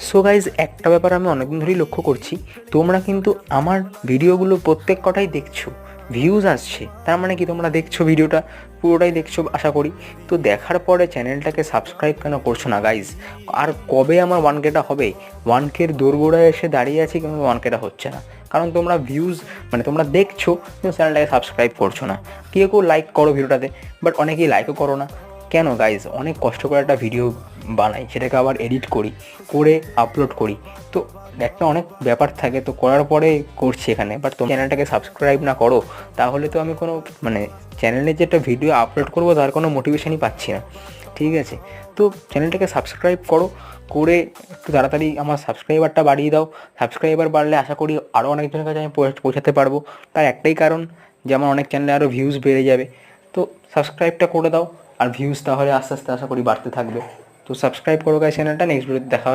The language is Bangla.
সো গাইজ, একটা ব্যাপার আমি অনেকদিন ধরেই লক্ষ্য করছি, তোমরা কিন্তু আমার ভিডিওগুলো প্রত্যেক কটাই দেখছো, ভিউজ আসছে, তার মানে কি তোমরা দেখছো ভিডিওটা, পুরোটাই দেখছো আশা করি। তো দেখার পরে চ্যানেলটাকে সাবস্ক্রাইব কেন করছো না গাইজ? আর কবে আমার 1Kটা হবে? 1Kর দোরগোড়ায় এসে দাঁড়িয়ে আছি, কিন্তু 1Kটা হচ্ছে না, কারণ তোমরা ভিউজ মানে তোমরা দেখছো কিন্তু চ্যানেলটাকে সাবস্ক্রাইব করছো না। কেউ কেউ লাইক করো ভিডিওটাতে, বাট অনেকেই লাইকও করো না। কেন গাইজ? অনেক কষ্ট করে একটা ভিডিও বানাই, সেটাকে আবার এডিট করি, করে আপলোড করি, তো একটা অনেক ব্যাপার থাকে, তো করার পরে করছি এখানে। বাট তুমি চ্যানেলটাকে সাবস্ক্রাইব না করো, তাহলে তো আমি কোনো মানে চ্যানেলে যে একটা ভিডিও আপলোড করবো তার কোনো মোটিভেশনই পাচ্ছি না, ঠিক আছে? তো চ্যানেলটাকে সাবস্ক্রাইব করো, করে একটু তাড়াতাড়ি আমার সাবস্ক্রাইবারটা বাড়িয়ে দাও। সাবস্ক্রাইবার বাড়লে আশা করি আরও অনেকজনের কাছে আমি পৌঁছাতে পারবো। তার একটাই কারণ যে আমার অনেক চ্যানেলে আরও ভিউজ বেড়ে যাবে। তো সাবস্ক্রাইবটা করে দাও, আর ভিউজ তাহলে আস্তে আস্তে আশা করি বাড়তে থাকবে। তো সাবস্ক্রাইব করো গাইস চ্যানেলটা। নেক্সট ভিডিওতে দেখা